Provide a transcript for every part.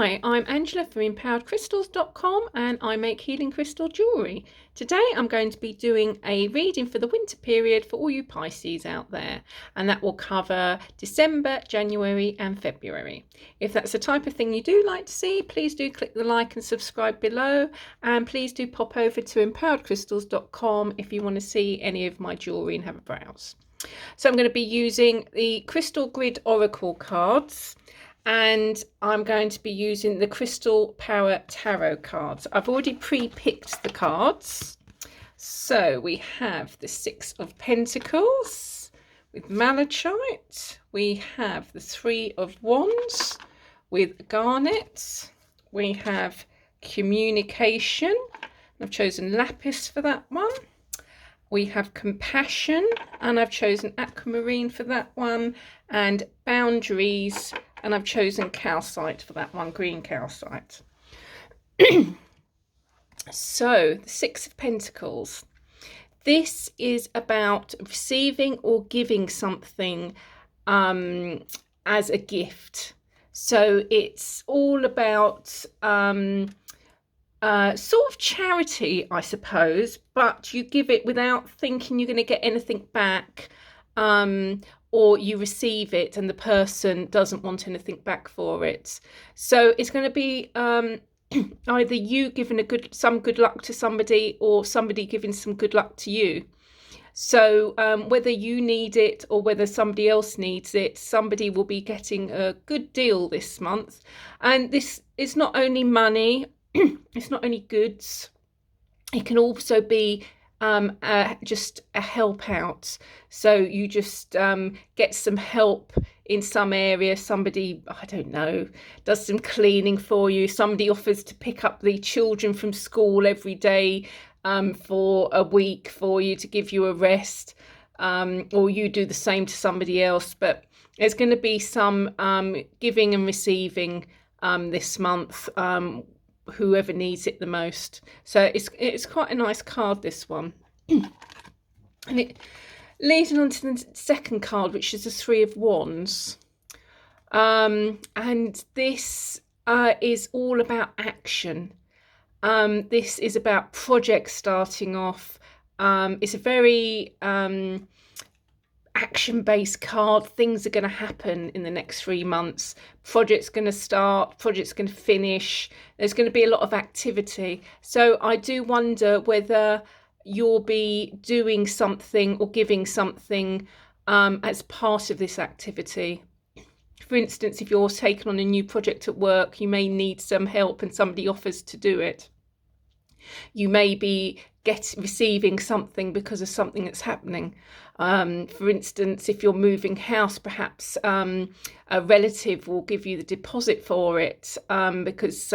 Hi, I'm Angela from empoweredcrystals.com and I make healing crystal jewellery. Today I'm going to be doing a reading for the winter period for all you Pisces out there, and that will cover December, January and February. If that's the type of thing you do like to see, please do click the like and subscribe below, and please do pop over to empoweredcrystals.com if you want to see any of my jewellery and have a browse. So I'm going to be using the Crystal Grid Oracle cards, and I'm going to be using the Crystal Power Tarot cards. I've already pre-picked the cards. So we have the Six of Pentacles with Malachite. We have the Three of Wands with Garnet. We have Communication. I've chosen Lapis for that one. We have Compassion, and I've chosen Aquamarine for that one, and Boundaries, and I've chosen Calcite for that one, green calcite. So, the Six of Pentacles. This is about receiving or giving something as a gift. So, it's all about sort of charity, I suppose, but you give it without thinking you're going to get anything back, or you receive it and the person doesn't want anything back for it. So it's going to be either you giving some good luck to somebody, or somebody giving some good luck to you. So whether you need it or whether somebody else needs it, somebody will be getting a good deal this month. And this is not only money, it's not only goods, it can also be just a help out. So you just get some help in some area. Somebody, I don't know, does some cleaning for you. Somebody offers to pick up the children from school every day for a week for you to give you a rest, or you do the same to somebody else. But there's going to be some giving and receiving this month, whoever needs it the most. So it's quite a nice card, this one. And it leads on to the second card, which is the Three of Wands, and this is all about action. This is about projects starting off. It's a very action-based card. Things are going to happen in the next 3 months. Projects going to start, projects going to finish. There's going to be a lot of activity. So I do wonder whether you'll be doing something or giving something as part of this activity. For instance, if you're taking on a new project at work, you may need some help and somebody offers to do it. You may be receiving something because of something that's happening. For instance, if you're moving house, perhaps a relative will give you the deposit for it because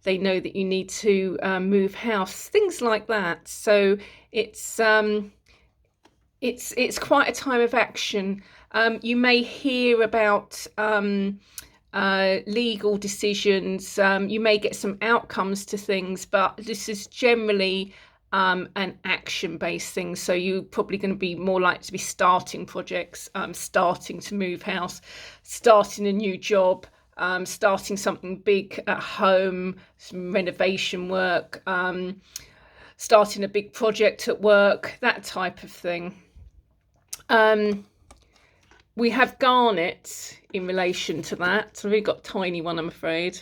they know that you need to move house, things like that. So it's quite a time of action. You may hear about legal decisions. You may get some outcomes to things, but this is generally an action-based thing. So you're probably going to be more likely to be starting projects, starting to move house, starting a new job, starting something big at home, some renovation work, starting a big project at work, that type of thing. We have Garnet in relation to that. So we've got a tiny one, I'm afraid.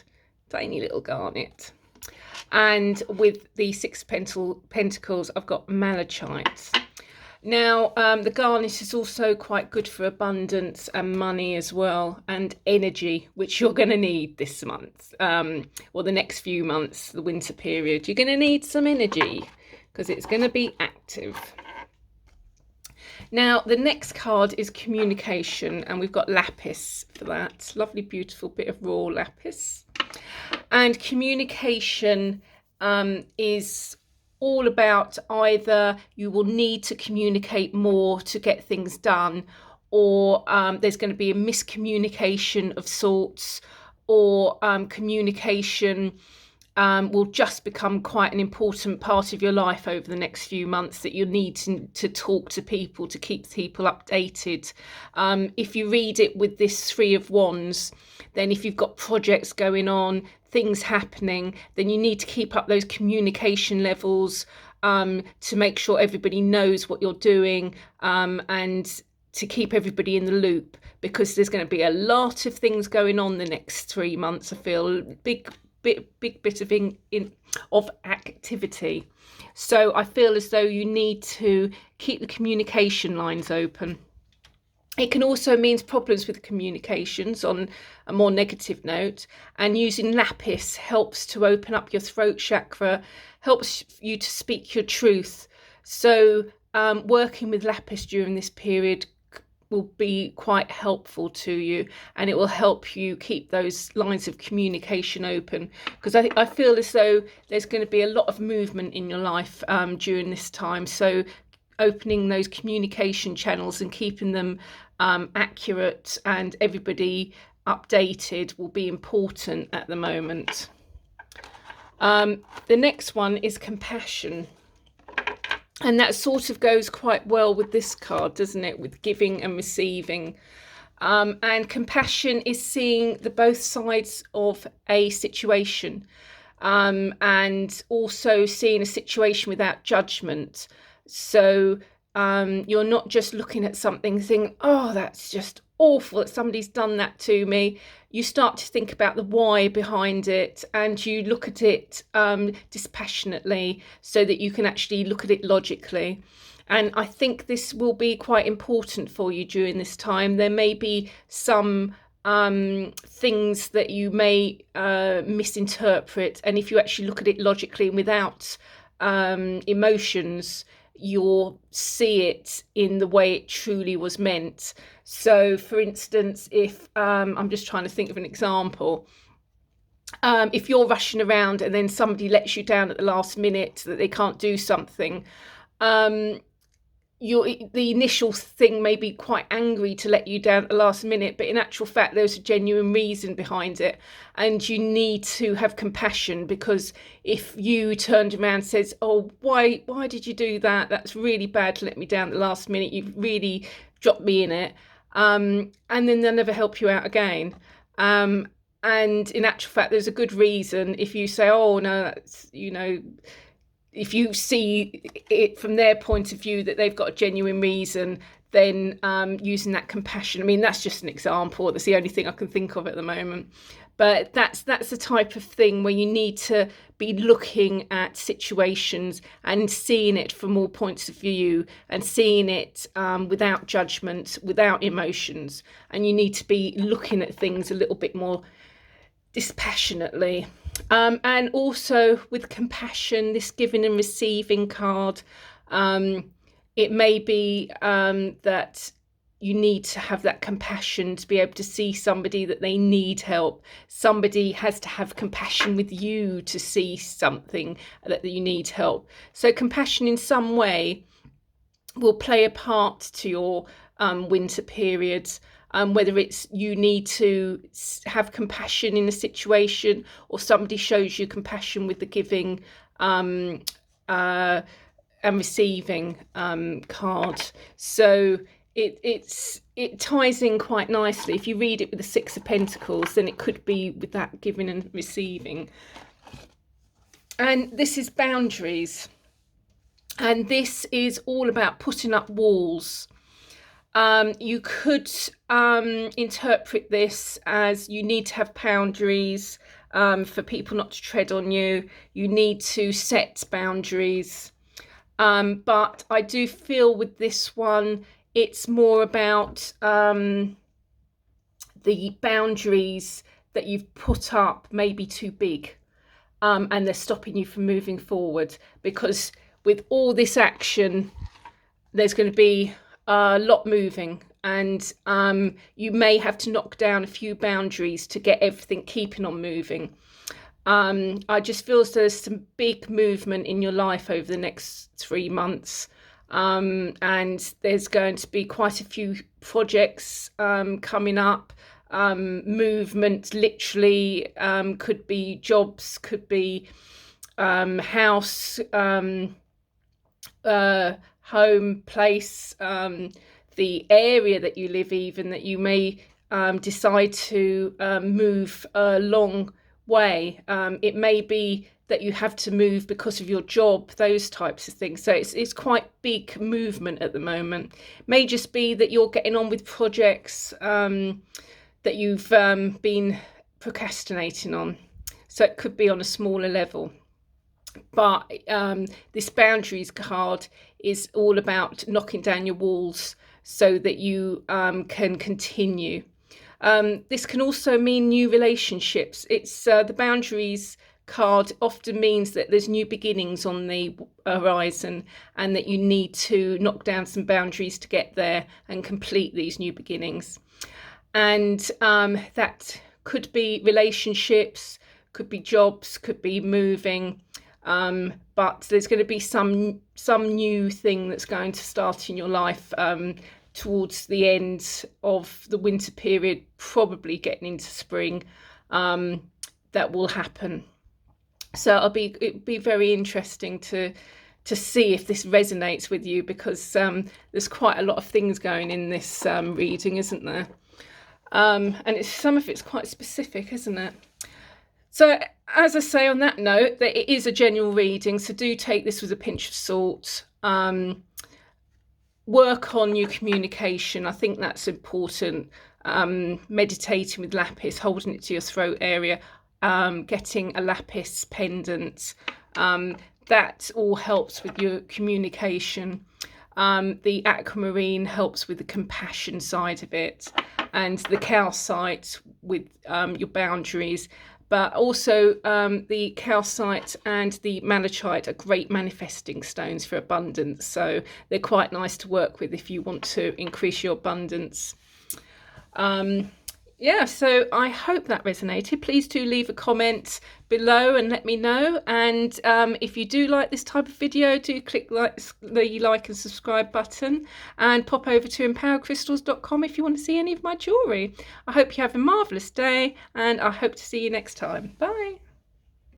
Tiny little Garnet. And with the Six Pentacles, I've got Malachite. Now, the Garnet is also quite good for abundance and money as well, and energy, which you're going to need this month, or the next few months, the winter period. You're going to need some energy because it's going to be active. Now, the next card is Communication, and we've got Lapis for that. Lovely, beautiful bit of raw lapis. And communication is all about either you will need to communicate more to get things done, or there's going to be a miscommunication of sorts, or communication will just become quite an important part of your life over the next few months, that you need to talk to people, to keep people updated. If you read it with this Three of Wands, then if you've got projects going on, things happening, then you need to keep up those communication levels, to make sure everybody knows what you're doing, and to keep everybody in the loop, because there's going to be a lot of things going on the next 3 months. I feel big bit of activity. So I feel as though you need to keep the communication lines open. It can also mean problems with communications on a more negative note, and using lapis helps to open up your throat chakra, helps you to speak your truth. So working with lapis during this period will be quite helpful to you, and it will help you keep those lines of communication open, because I feel as though there's going to be a lot of movement in your life during this time. So opening those communication channels and keeping them accurate and everybody updated will be important at the moment. The next one is compassion. And that sort of goes quite well with this card, doesn't it? With giving and receiving. And compassion is seeing the both sides of a situation, and also seeing a situation without judgment. So you're not just looking at something thinking, oh, that's just awful that somebody's done that to me. You start to think about the why behind it, and you look at it dispassionately, so that you can actually look at it logically. And I think this will be quite important for you during this time. There may be some things that you may misinterpret, and if you actually look at it logically and without emotions, you'll see it in the way it truly was meant. So for instance, if I'm just trying to think of an example, if you're rushing around and then somebody lets you down at the last minute, that they can't do something, the initial thing may be quite angry to let you down at the last minute, but in actual fact there's a genuine reason behind it, and you need to have compassion, because if you turned around and says, oh, why did you do that, that's really bad to let me down at the last minute, you've really dropped me in it, and then they'll never help you out again. And in actual fact there's a good reason. If you say, oh no, that's, you know, if you see it from their point of view that they've got a genuine reason, then using that compassion, I mean, that's just an example. That's the only thing I can think of at the moment. But that's the type of thing where you need to be looking at situations and seeing it from all points of view, and seeing it without judgment, without emotions. And you need to be looking at things a little bit more dispassionately. And also with compassion, this giving and receiving card, it may be that you need to have that compassion to be able to see somebody that they need help. Somebody has to have compassion with you to see something that you need help. So compassion in some way will play a part to your winter periods. Whether it's you need to have compassion in a situation, or somebody shows you compassion with the giving and receiving card. So it ties in quite nicely. If you read it with the Six of Pentacles, then it could be with that giving and receiving. And this is boundaries. And this is all about putting up walls. You could interpret this as you need to have boundaries for people not to tread on you. You need to set boundaries. But I do feel with this one, it's more about the boundaries that you've put up may be too big, and they're stopping you from moving forward, because with all this action, there's going to be a lot moving, and you may have to knock down a few boundaries to get everything keeping on moving. I just feel as there's some big movement in your life over the next 3 months, and there's going to be quite a few projects coming up, movement, literally, could be jobs, could be house, home, place, the area that you live, even that you may decide to move a long way. It may be that you have to move because of your job, those types of things. So it's quite big movement at the moment. It may just be that you're getting on with projects that you've been procrastinating on. So it could be on a smaller level. But this boundaries card is all about knocking down your walls so that you can continue. This can also mean new relationships. It's the boundaries card often means that there's new beginnings on the horizon, and that you need to knock down some boundaries to get there and complete these new beginnings. And that could be relationships, could be jobs, could be moving. But there's going to be some new thing that's going to start in your life towards the end of the winter period, probably getting into spring. That will happen. So it'd be very interesting to see if this resonates with you, because there's quite a lot of things going in this reading, isn't there? And some of it's quite specific, isn't it? So, as I say on that note, that it is a general reading, so do take this with a pinch of salt. Work on your communication. I think that's important. Meditating with lapis, holding it to your throat area, getting a lapis pendant. That all helps with your communication. The aquamarine helps with the compassion side of it, and the calcite with your boundaries. But also the calcite and the malachite are great manifesting stones for abundance. So they're quite nice to work with if you want to increase your abundance. Yeah, so I hope that resonated. Please do leave a comment below and let me know. And if you do like this type of video, do click the like and subscribe button, and pop over to empowercrystals.com if you want to see any of my jewellery. I hope you have a marvellous day, and I hope to see you next time. Bye.